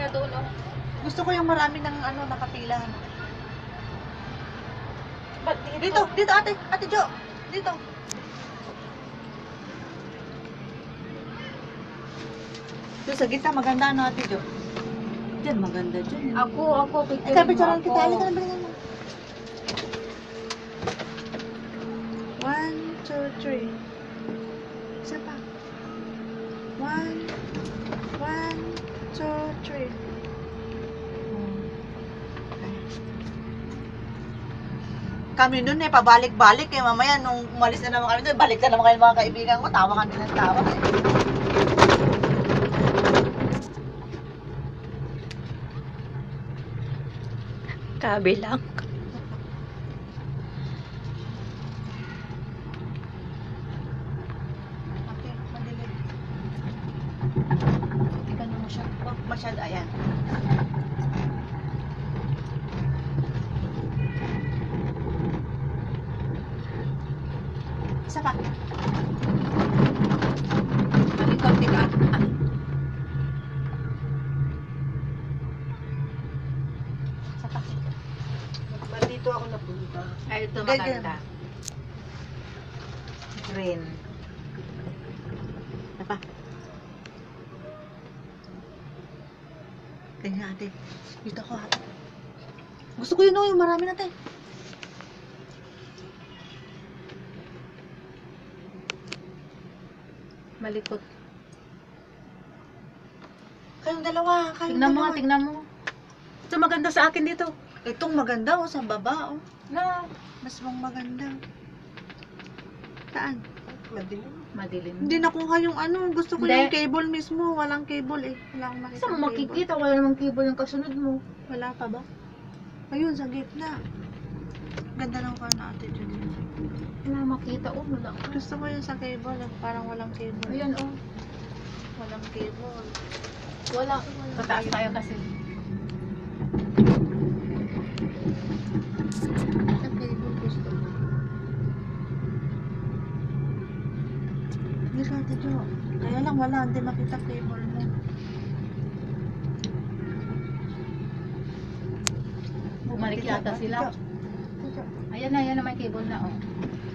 na doon, oh. Gusto ko yung marami ng ano, nakapila. Ba't Dito, dito ate, ate Jo. Dito. Doon sa gitna, maganda ano ate Jo. Diyan, maganda dyan. Ako, picture Ikaw, picturean kita. Halika na, balikan mo. 1, 2, 3. Isa pa. 1, 2, 3. Kami nun pabalik-balik mamaya nung umalis na naman kami doon, balik na naman kayo mga kaibigan ko, tawa kami ng tawa. Kabilang. Okay, madilim. Tignan mo siya. Huwag masyado, ayan. Isa pa. Malikot, tiga. Isa pa. Dito ako napunta. Ay, ito Ganyan. maganda. Green. Isa pa. Ganyan ate. Dito ako ate. Gusto ko yun o, yung marami natin. Malikot. Kayong dalawa, Tignan mo nga, tignan mo. Ito maganda sa akin dito. Itong maganda sa baba Na, Mas maganda. Saan? madilim. Hindi nakuha yung ano, gusto ko Hindi. yung cable mismo, walang cable Wala akong makita. Saan mo makikita? Wala namang cable yung kasunod mo. Wala pa ba? Ayun, sa gitna. Ganda ng car na ate dyan. Wala makita. Oh, wala. Gusto ko yung sa cable, parang walang cable. Ayan, oh. Walang cable. Wala. Pataas tayo kasi. Sa cable gusto ko. Hindi ka ate Jo. Kaya lang wala, hindi makita cable mo. Bumalik yata sila. Ayan na may cable na, oh.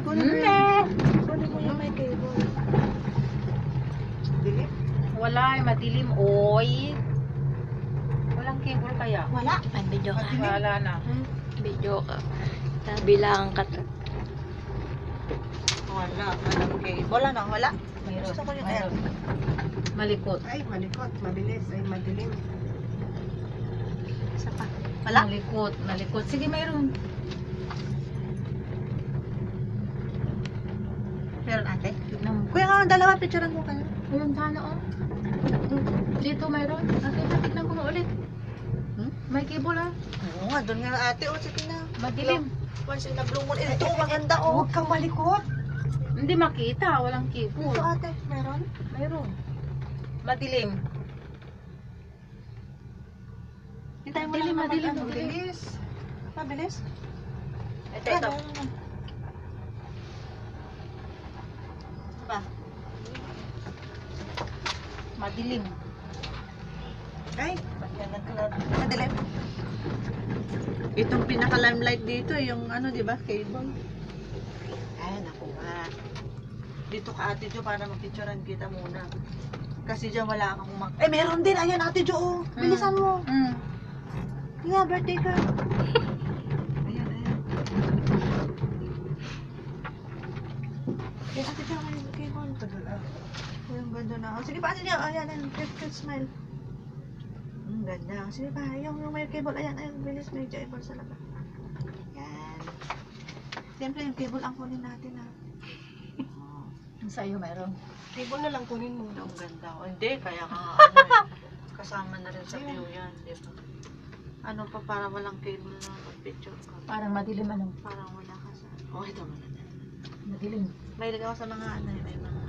Kunin mo yan. Kunin mo yung may cable. Dili? Wala, madilim. Oy. Walang cable kaya. Wala. Ay, video ka. Wala na. Video ka. Bilang ka. Wala. Walang cable. Ano? Wala. Mayroon. Gusto ko yung Mayroon. Malikot. Ay, malikot, mabilis, ay madilim. Isa pa. Wala. Malikot. Sige, mayroon. Meron ate. Tignan mo. Kuya nga, dalawa picturean mo kayo. Ayun, sana, oh. Dito mayroon. Tignan ko na ulit. May cable, ah. Oo nga, doon nga ate. O, sige na. Madilim. Once in a blue moon. Ito, maganda o. Huwag kang malikot. Hindi makita. Walang Ito cable. ate, meron? Mayroon. Madilim. Hintayin mo Madilim, lang naman. madilim, Ano, madilim. bilis. Mabilis. Ito, ito. Pa. Madilim. Ay, madilim. Itong pinaka-limelight dito, yung ano, di ba, cable. Ay, naku nga. Dito ka ate Jo para mapicturean kita muna. Kasi dyan wala akong Eh, meron din. Ayan ate Jo. Oh. Bilisan mo. Yeah, birthday ka. Ayan, ayan. Ayan ate Jo, may cable. Yung ganda na. Oh, sige pa ate Jo. Ayan, ayan. Cute smile. Ganda. Sige pa. Yung may cable. Ayan, ayan. Bilis may cable sa labas. Yan. Siyempre, yung cable ang kunin natin ha. Ang sa'yo mayroon. Cable na lang kunin mo. Ang ganda. O, hindi, kaya ka ano, kasama na rin sa view yan, di ba? Ano pa para walang cable na picture ka? Parang madilim, ano? Parang wala ka sa... Oh, ito maganda. Madilim. May ako sa mga ano, may mga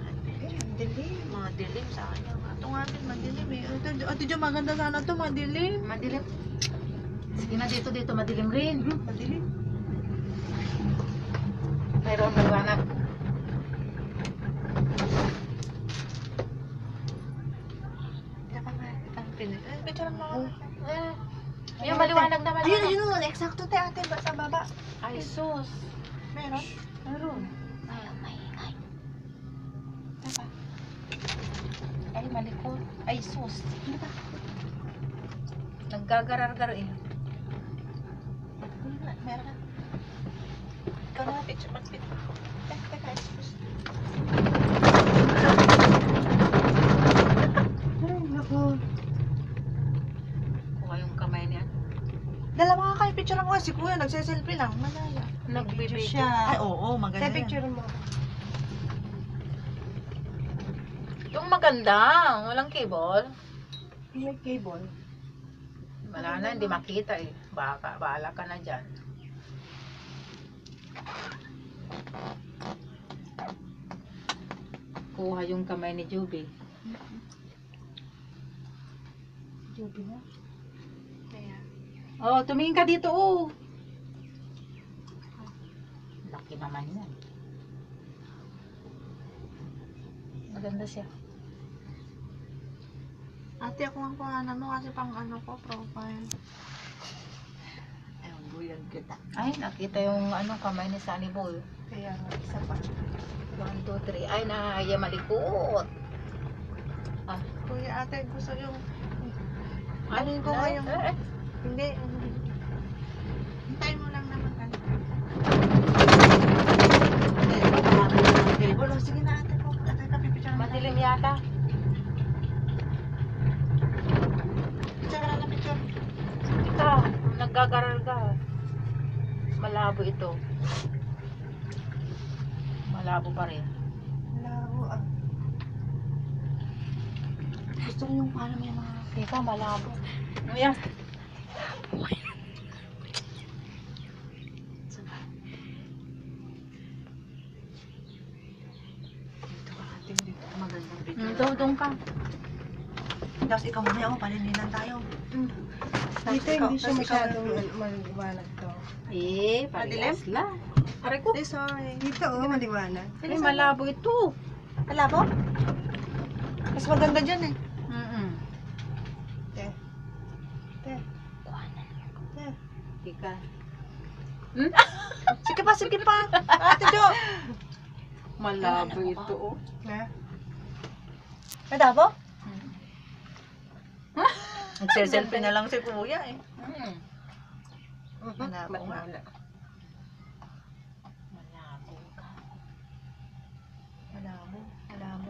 Dilim. mga dilim sa kanya. Ito nga din, madilim eh. Ito Jo, maganda sana ito, madilim. Madilim. Sige na, dito, madilim rin. Madilim. Mayroon nagwanap. Ito pa nga. Picturean mo ako. Yung maliwanag naman. Ayun, eksakto te ate, sa baba. Ay, sus. Meron? Meron. Ay, maingay. Diba? Ay, malikot. Ay, sus. Ano ba? Naggagarar-gar eh. Meron na. Ikaw na, picture, mag-picture. Teka, excuse. Ay, naku. Kuha yung kamay niya. Dalawa nga kayo, picture ako si kuya, nagse-selfie lang, malaya. Nagbibidyo Ay, oo, maganda Tay, yan. picture mo. Yung maganda. Walang cable. May cable. Wala na, hindi makita eh. Baka, bahala ka na dyan. Kuha yung kamay ni Juby. Juby na. Kaya. Oh, tumingin ka dito, oh. Laki naman yan. Maganda siya. Ate, ako ang kuhanan mo kasi pang ano ko, profile. Ayun, buyan kita. Ay, nakita yung ano kamay ni Sunny Boy. Kaya nga, isa pa. 1, 2, 3. Ay, nahaya malikot. Kuya, ate, gusto yung... Ano yung kuha yung... Hindi. Hintayin mo lang naman. Cable. Sige na, ate ko. Ate, kapipicture mo. Madilim yata. Picture ka na, picture. Ito, naggagaral ka. Malabo ito. Malabo pa rin. Laro ah. Gusto ko yung paano may mga... Teka, malabo. Ayan. Dito ka, ate. Dito. Magandang picture. Doon ka. Tapos ikaw mamaya ako, palininan tayo. Dito hindi siya Tapos ikaw- masyadong maliwanag to. Eh, Madilim? parehas lang. Pare ko. Eh, sorry. Dito oh, maliwanag. Ay, malabo ito. Ala po? Mas maganda dyan eh. Te. Te. Te. Teka. Sige pa. Ate Jo. Malabo ito, oh. Na? Ada po? Nagse-selfie na lang si kuya eh. Malabo nga. Malabo ka.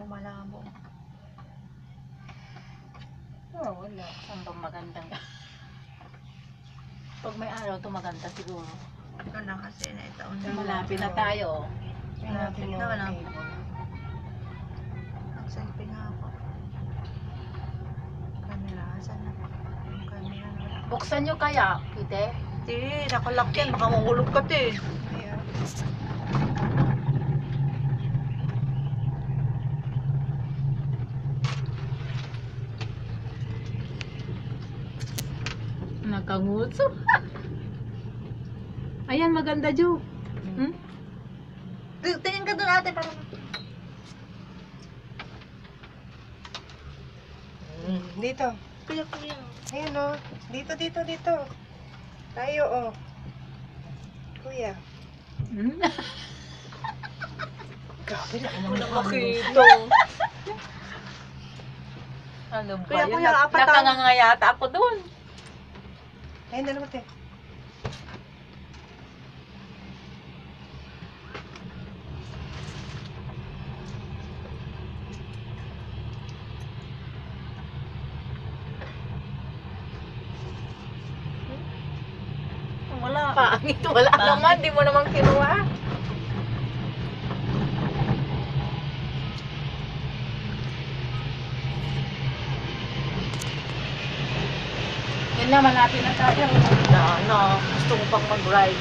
Malabo. Oh, wala. Saan ba magandang? Pag may araw, ito maganda siguro. Ito na kasi na itaon na. Malapit na tayo. Malapit na, wala po. Nag-selfie nga ako. Camera, saan na? Yung camera na. Buksan nyo kaya, Pite? Di, nakalock yan. Baka mahulog ka te. Ayan. Nakangutso. Ayan, maganda, Jo. Tingin ka doon ate para. Dito. Kuya. Ayun oh. Dito. Tayo oh. Kuya. Grabe na. Wala makita. Ano ba Kuya, yun? kuya, apat ang- Nakangangayata ako doon. Ayun, dalawa te. Wala. Pangit, wala naman. Di mo naman kinuha. Yan na, malapit na tayo. Gusto ko pang mag-ride.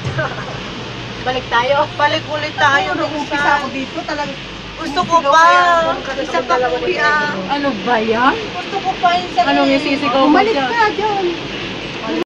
Balik tayo. Balik ulit tayo. Nung umpisa ako dito, talagang Gusto ko pa. Isa pa kuya. Ano ba yan? Gusto ko pa isa. Anong isisigaw mo bumalik dyan? ka dyan.